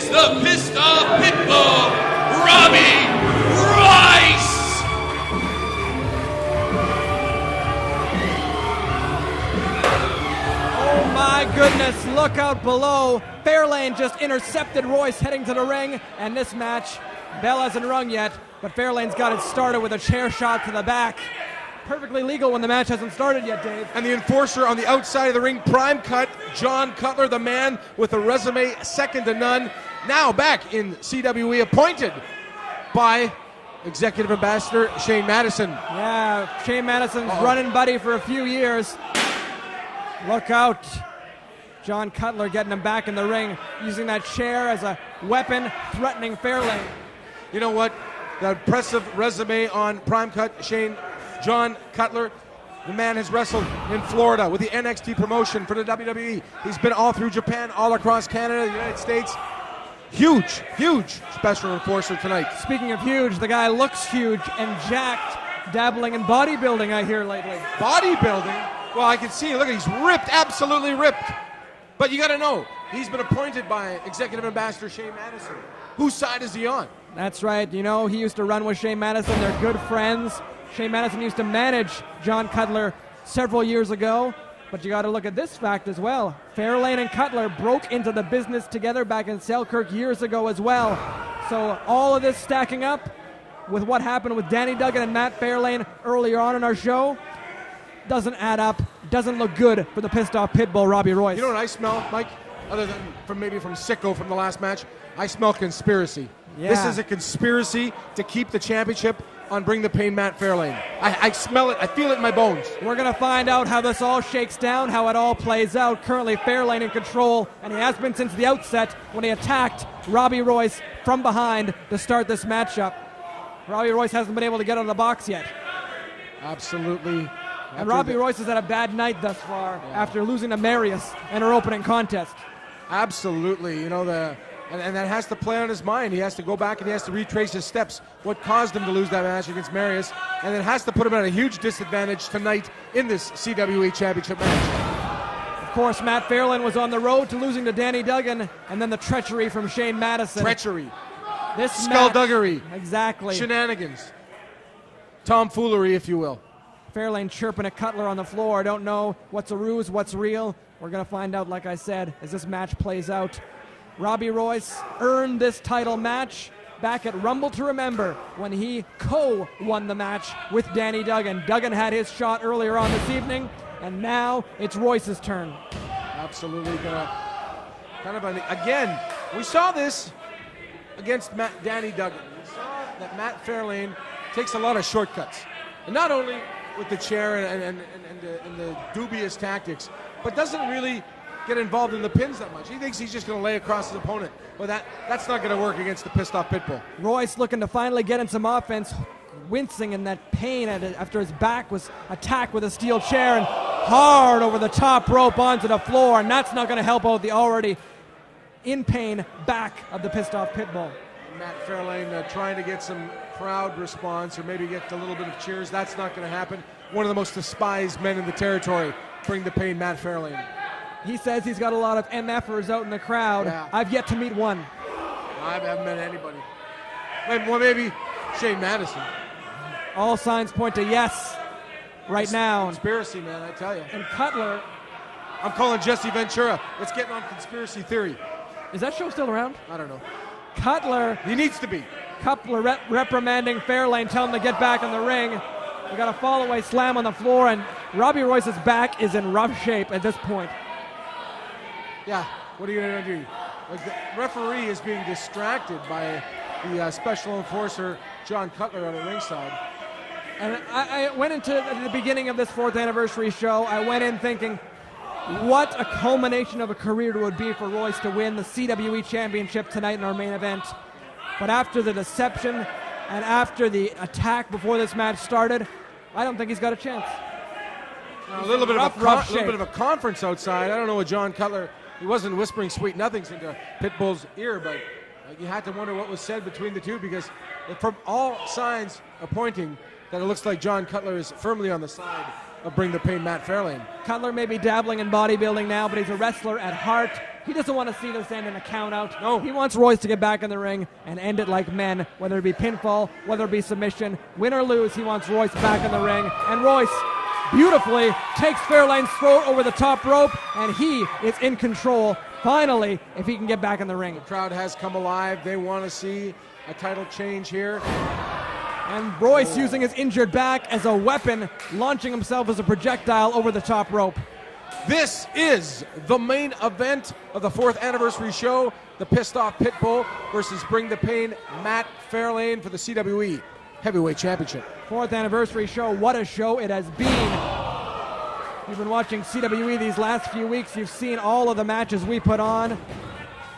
is the pissed off Pitbull, Robby Royce! Oh my goodness, look out below. Fairlane just intercepted Royce heading to the ring, and this match, bell hasn't rung yet, but Fairlane's got it started with a chair shot to the back. Perfectly legal when the match hasn't started yet, Dave. And the enforcer on the outside of the ring, prime cut, John Cutler, the man with a resume second to none, now back in CWE, appointed by Executive Ambassador Shane Madison. Yeah, Shane Madison's running buddy for a few years. Look out. John Cutler getting him back in the ring, using that chair as a weapon, threatening Fairlane. You know what? The impressive resume on prime cut, John Cutler. The man has wrestled in Florida with the NXT promotion for the WWE. He's been all through Japan, all across Canada, the United States. Huge, huge special enforcer tonight. Speaking of huge, the guy looks huge and jacked, dabbling in bodybuilding, I hear lately. Bodybuilding? Well, I can see, look, he's ripped, absolutely ripped. But you got to know, he's been appointed by Executive Ambassador Shane Madison. Whose side is he on? That's right. You know, he used to run with Shane Madison. They're good friends. Shane Madison used to manage John Cutler several years ago. But you got to look at this fact as well. Fairlane and Cutler broke into the business together back in Selkirk years ago as well. So all of this stacking up with what happened with Danny Duggan and Matt Fairlane earlier on in our show doesn't add up, doesn't look good for the pissed off Pitbull, Robby Royce. You know what I smell, Mike? Other than from Sicko from the last match, I smell conspiracy. Yeah. This is a conspiracy to keep the championship on Bring the Pain Matt Fairlane. I smell it, I feel it in my bones. We're going to find out how this all shakes down, how it all plays out. Currently Fairlane in control, and he has been since the outset when he attacked Robby Royce from behind to start this matchup. Robby Royce hasn't been able to get out of the box yet. Absolutely. And Robby Royce has had a bad night thus far after losing to Marius in her opening contest. Absolutely. You know, and that has to play on his mind. He has to go back and he has to retrace his steps. What caused him to lose that match against Marius, and it has to put him at a huge disadvantage tonight in this CWE Championship match. Of course, Matt Fairlane was on the road to losing to Danny Duggan, and then the treachery from Shane Madison. Treachery. This Skullduggery. Exactly. Shenanigans. Tomfoolery, if you will. Fairlane chirping at Cutler on the floor. I don't know what's a ruse, what's real. We're going to find out, like I said, as this match plays out. Robby Royce earned this title match back at Rumble to Remember when he co-won the match with Danny Duggan. Duggan had his shot earlier on this evening, and now it's Royce's turn. Absolutely again, we saw this against Danny Duggan. We saw that Matt Fairlane takes a lot of shortcuts. And not only with the chair and the dubious tactics, but doesn't really get involved in the pins that much. He thinks he's just going to lay across his opponent, but that's not going to work against the pissed off Pitbull. Royce looking to finally get in some offense, wincing in that pain after his back was attacked with a steel chair and hard over the top rope onto the floor, and that's not going to help out the already in pain back of the pissed off Pitbull. Matt Fairlane trying to get some crowd response or maybe get a little bit of cheers. That's not going to happen. One of the most despised men in the territory. Bring the pain, Matt Fairlane. He says he's got a lot of MFers out in the crowd. Yeah. I've yet to meet one. I haven't met anybody. Well, maybe Shane Madison. All signs point to yes right now. Conspiracy, man, I tell you. And Cutler. I'm calling Jesse Ventura. Let's get on conspiracy theory. Is that show still around? I don't know. Cutler. He needs to be. Cutler reprimanding Fairlane, telling him to get back in the ring. We got a fall-away slam on the floor, and Robby Royce's back is in rough shape at this point. Yeah, what are you going to do? Like, the referee is being distracted by the special enforcer, John Cutler, on the ringside. And I went into the beginning of this 4th anniversary show, I went in thinking, what a culmination of a career it would be for Royce to win the CWE Championship tonight in our main event. But after the deception and after the attack before this match started, I don't think he's got a chance. A little bit of a conference outside. I don't know what John Cutler, he wasn't whispering sweet nothings into Pitbull's ear, but you had to wonder what was said between the two, because from all signs are pointing that it looks like John Cutler is firmly on the side of Bring the Pain Matt Fairlane. Cutler may be dabbling in bodybuilding now, but he's a wrestler at heart. He doesn't want to see this end in a count out. No. He wants Royce to get back in the ring and end it like men, whether it be pinfall, whether it be submission, win or lose. He wants Royce back in the ring. And Royce beautifully takes Fairlane's throat over the top rope, and he is in control, finally, if he can get back in the ring. The crowd has come alive. They want to see a title change here. And Royce using his injured back as a weapon, launching himself as a projectile over the top rope. This is the main event of the 4th anniversary show. The Pissed Off Pitbull versus Bring the Pain, Matt Fairlane for the CWE Heavyweight Championship. 4th anniversary show. What a show it has been. You've been watching CWE these last few weeks. You've seen all of the matches we put on.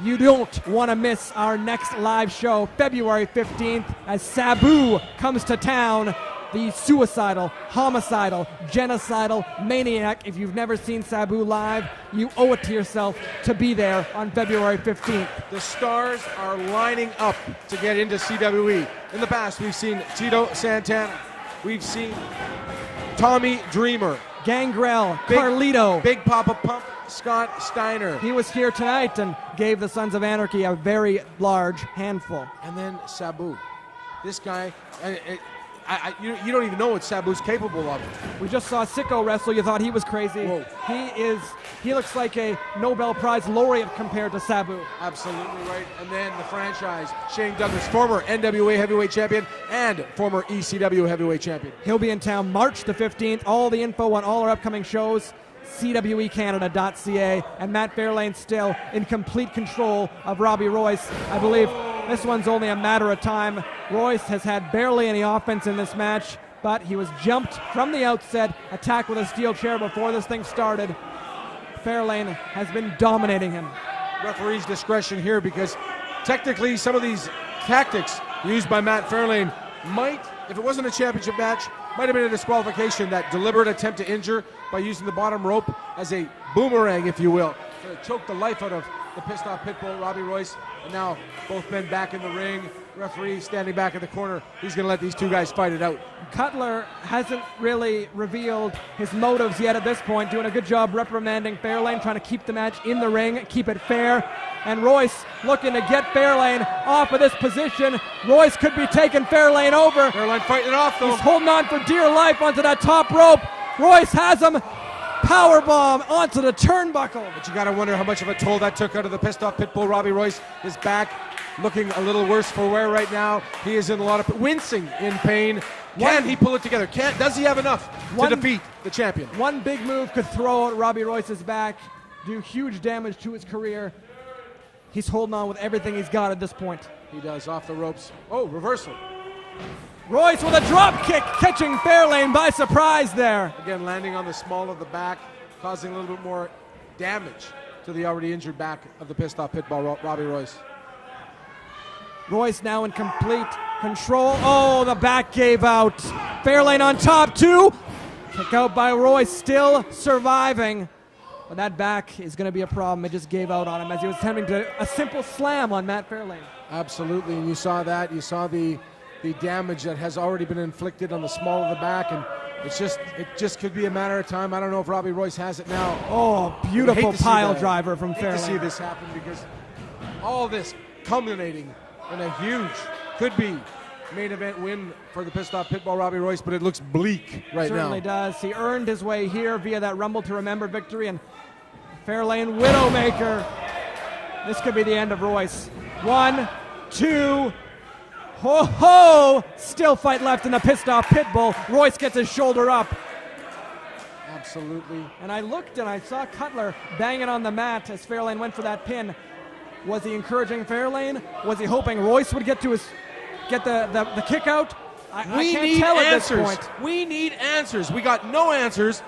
You don't want to miss our next live show, February 15th, as Sabu comes to town. The suicidal, homicidal, genocidal maniac. If you've never seen Sabu live, you owe it to yourself to be there on February 15th. The stars are lining up to get into CWE. In the past, we've seen Tito Santana. We've seen Tommy Dreamer. Gangrel, Carlito. Big Papa Pump, Scott Steiner. He was here tonight and gave the Sons of Anarchy a very large handful. And then Sabu. This guy, you don't even know what Sabu's capable of. We just saw Sicko wrestle. You thought he was crazy. Whoa. He looks like a Nobel Prize laureate compared to Sabu. Absolutely right. And then the franchise, Shane Douglas, former NWA heavyweight champion and former ECW heavyweight champion. He'll be in town March the 15th. All the info on all our upcoming shows, CWEcanada.ca. And Matt Fairlane still in complete control of Robby Royce. I believe this one's only a matter of time. Royce has had barely any offense in this match, but he was jumped from the outset, attacked with a steel chair before this thing started. Fairlane has been dominating him. Referee's discretion here, because technically some of these tactics used by Matt Fairlane might, if it wasn't a championship match, might have been a disqualification. That deliberate attempt to injure by using the bottom rope as a boomerang, if you will, to choke the life out of the Pissed Off Pitbull, Robby Royce. And now both men back in the ring. Referee standing back in the corner. He's going to let these two guys fight it out. Cutler hasn't really revealed his motives yet at this point, doing a good job reprimanding Fairlane, trying to keep the match in the ring, keep it fair. And Royce looking to get Fairlane off of this position. Royce could be taking Fairlane over. Fairlane fighting it off, though. He's holding on for dear life onto that top rope. Royce has him. Powerbomb onto the turnbuckle. But you got to wonder how much of a toll that took out of the Pissed Off Pitbull. Robby Royce is back, looking a little worse for wear right now. He is in a lot of wincing in pain. Can he pull it together? Does he have enough to defeat the champion? One big move could throw out Robby Royce's back, do huge damage to his career. He's holding on with everything he's got at this point. He does, off the ropes. Oh, reversal. Royce with a drop kick, catching Fairlane by surprise there. Again, landing on the small of the back, causing a little bit more damage to the already injured back of the Pissed Off Pitbull, Robby Royce. Royce now in complete control. Oh, the back gave out. Fairlane on top, too. Kick out by Royce, still surviving. But that back is going to be a problem. It just gave out on him as he was attempting a simple slam on Matt Fairlane. Absolutely, and you saw that. You saw the damage that has already been inflicted on the small of the back, and it just could be a matter of time. I don't know if Robby Royce has it now. Oh, beautiful pile driver from Fairlane. Hate to see this happen, because all this culminating in a huge, could be main event win for the Pissed Off Pitbull, Robby Royce, but it looks bleak right now. Certainly does. He earned his way here via that Rumble to Remember victory, and Fairlane Widowmaker. This could be the end of Royce. 1, 2, ho ho! Still fight left in the Pissed Off Pitbull. Royce gets his shoulder up. Absolutely. And I looked and I saw Cutler banging on the mat as Fairlane went for that pin. Was he encouraging Fairlane? Was he hoping Royce would get the kick out? I can't tell at this point. We need answers. We got no answers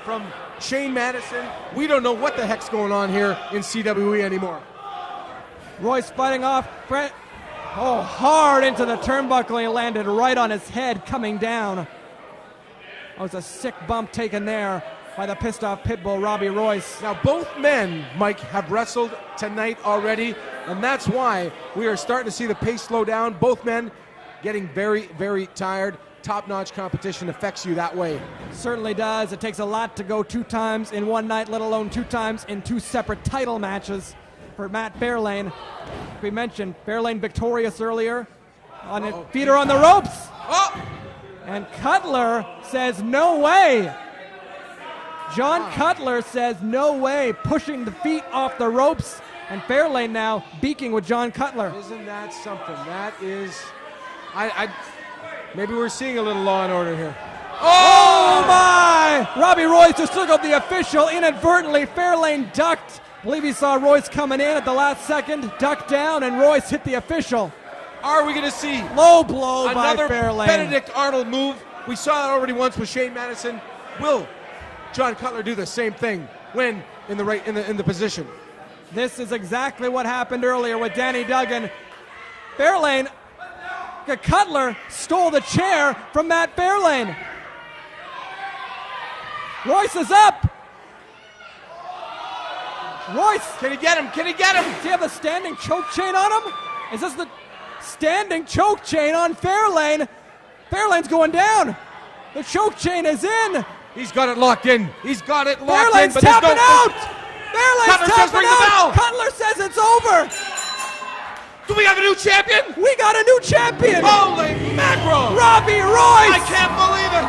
from Shane Madison. We don't know what the heck's going on here in CWE anymore. Royce fighting off. Hard into the turnbuckle. He landed right on his head coming down. That was a sick bump taken there by the Pissed Off Pitbull, Robby Royce. Now, both men, Mike, have wrestled tonight already, and that's why we are starting to see the pace slow down. Both men getting very, very tired. Top-notch competition affects you that way. Certainly does. It takes a lot to go 2 times in one night, let alone 2 times in 2 separate title matches. for Matt Fairlane. We mentioned Fairlane victorious earlier on a feeder on the ropes. Oh! And Cutler says no way. John Cutler says no way, pushing the feet off the ropes. And Fairlane now beaking with John Cutler. Isn't that something? That is, maybe we're seeing a little Law and Order here. Oh my! Robby Royce just took out the official inadvertently. Fairlane ducked. I believe he saw Royce coming in at the last second, ducked down, and Royce hit the official. Are we going to see Low blow another by Fairlane? Benedict Arnold move? We saw that already once with Shane Madison. Will John Cutler do the same thing when in the position? This is exactly what happened earlier with Danny Duggan. Fairlane, Cutler stole the chair from Matt Fairlane. Royce is up. Royce. Can he get him? Can he get him? Does he have the standing choke chain on him? Is this the standing choke chain on Fairlane? Fairlane's going down. The choke chain is in. He's got it locked in. He's got it locked in. Fairlane's tapping out. Fairlane's Cutler says tapping ring the bell. out. Cutler says it's over. Do we have a new champion? We got a new champion. Holy mackerel! Robby Royce. I can't believe it.